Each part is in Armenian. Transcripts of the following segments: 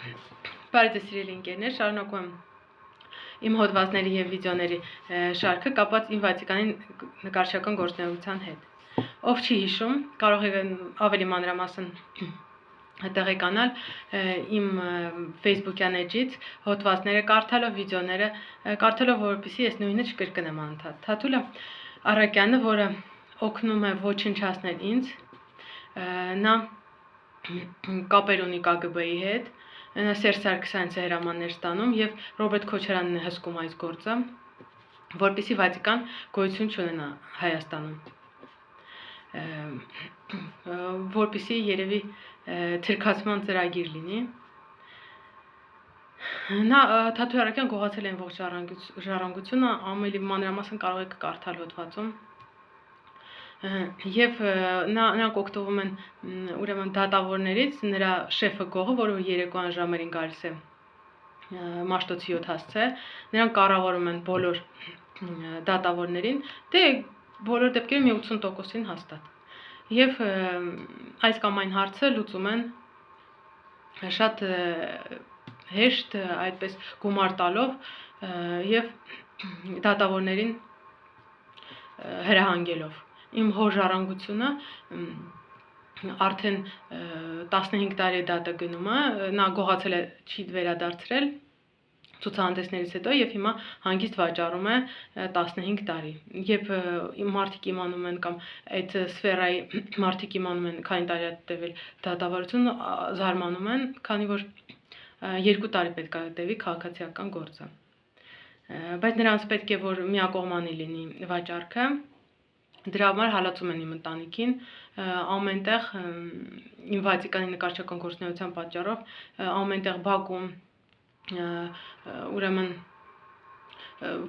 Բարի ձեզ սիրելի ընկերներ, շարունակում եմ իմ հոդվածների եւ վիդեոների շարքը կապված իմ Վատիկանի նկարչական գործունեության հետ։ Ով չի հիշում, կարող է ավելի մանրամասն տեղեկանալ իմ Facebook-յան էջից հոդվածները կարդալով, վիդեոները կարդալով, որպեսզի ես նույնը չկրկնեմ անընդհատ։ Թաթուլը Արաքյանը, որը օգնում է ոչնչացնել ինձ, նա կապեր ունի KGB-ի հետ, Սերժ Սարգսյանից հրամաններ ստանում եւ Ռոբերտ Քոչարյանն է հսկում այս գործը, որպեսզի Վատիկան գոյություն չունենա Հայաստանում, որպեսզի երևի թիրքացման ծրագիր լինի։ Նա Թաթուլ Արաքյան գողացել է ողջ ժառանգությունը, ամենի մանրամասն կարող եք կարդալ հոդվածում։ Եվ նրանք օգտվում են ուրեմն դատավորներից, նրա շեֆը գողը, որը երեկոյան ժամերին գալիս է Մաշտոցի 7 հասցե, նրանք կառավարում են բոլոր դատավորներին, դե բոլոր դեպքերում 80%-ին հաստատ։ Եվ այս կամ այն հարցը լուծում են շատ հեշտ, այդպես գումար տալով եւ դատավորներին հրահանգելով։ Իմ հոր ժառանգությունը արդեն 15 տարի է դատը գնում է, նա գողացել է, չի վերադարձրել ցուցահանդեսներից հետո եւ հիմա հանգիստ վաճառում է 15 տարի։ Երբ մարդիկ իմանում են կամ այդ սֆերայի մարդիկ իմանում են, քանի տարի է տևել դատավարությունը, զարմանում են, քանի որ 2 տարի պետք է տևի քաղաքացիական գործը։ Բայց նրանց պետք է որ միակողմանի լինի վաճառքը։ Դրա համար հալածում են իմ ընտանիքին, ամենտեղ իմ Վատիկանի նկարչական գործունեության պատճառով ամենտեղ Բաքում ուրեմն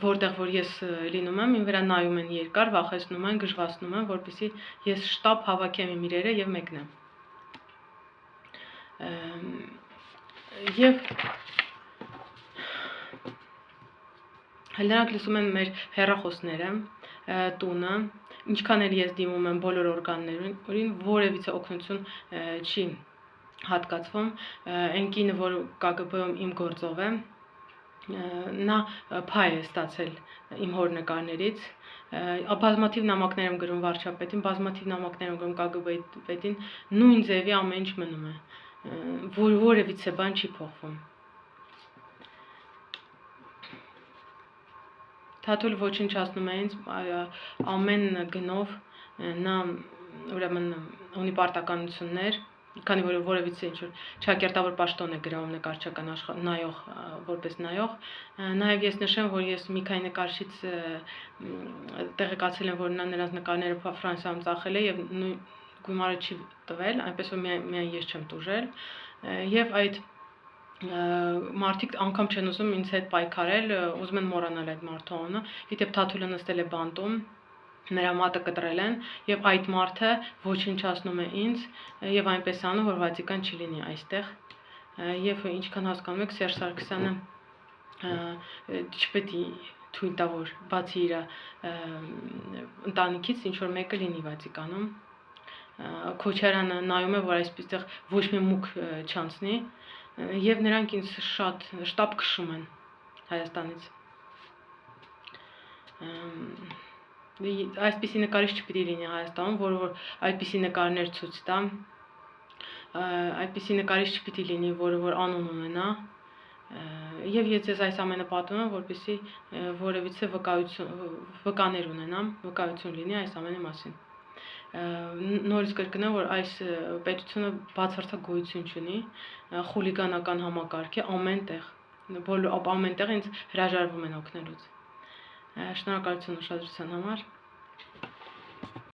որտեղ որ ես լինում եմ, իմ վրա նայում են երկար, վախեցնում են, գժվացնում են, որպեսզի ես շտապ հավաքեմ իմ իրերը եւ մեկնեմ։ Եվ նրանք լսում են մեր հեռախոսները, տունը, ինչքան էլ ես դիմում եմ բոլոր օրգաններին, որևիցե օգնություն չի հատկացվում, այն կինը, որ KGB-ում իմ գործով է, նա փայ է ստացել իմ հոր նկարներից, բազմաթիվ նամակներ եմ գրում վարչապետին, բազմաթիվ նամակներ եմ գրում KGB-ի պետին, նույն ձևի ամեն ինչ մնում է, որևիցե բան չի փոխվում։ Թաթուլ ոչնչացնում է ինձ ամեն գնով, նա ուրեմն ունի պարտականություններ, քանի որ որևիցե ինչ-որ ճակերտավոր պաշտոն է գրավում նկարչական նայող, որպես նայող, նաև ես նշեմ, որ ես մի քանի նկարչից տեղեկացել եմ, որ նա նրանց նկարները Ֆրանսիայում ծախել է եւ նույն գումարը չի տվել, այնպես որ միայն ես չեմ տուժել, եւ այդ մարդիկ անգամ չեն ուզում ինձ հետ պայքարել, ուզում են մոռանալ այդ մարդու անունը, եթե Թաթուլը նստել է բանտում, նրա մատը կտրել են եւ այդ մարդը ոչնչացնում է ինձ եւ այնպես անում, որ Վատիկան չի լինի այստեղ եւ ինչքան հասկանում եք, Սերժ Սարգսյանը չպետք է թույլ տա, որ բացի իր ընտանիքից ինչ որ մեկը լինի Վատիկանում։ Քոչարյանը նայում է, որ այսպեսեղ ոչ մի մուկ չանցնի եւ նրանք ինձ շատ շտապ քշում են Հայաստանից։ Այսպիսի նկարիչ չպիտի լինի Հայաստանում, որ այդպիսի նկարներ ցույց տա, այդպիսի նկարիչ չպիտի լինի, որ անուն ունենա, եւ ես ձեզ այս ամենը պատմում եմ, որպեսզի որևիցե վկաներ ունենամ, վկայություն լինի այս ամենի մասին։ Նորից կրկնեմ, որ այս պետությունը բացարձակ գոյություն չունի, խուլիգանական համակարգ է ամենտեղ, ամենտեղ ինձ հրաժարվում են օգնելուց։ Շնորհակալություն ուշադրության համար։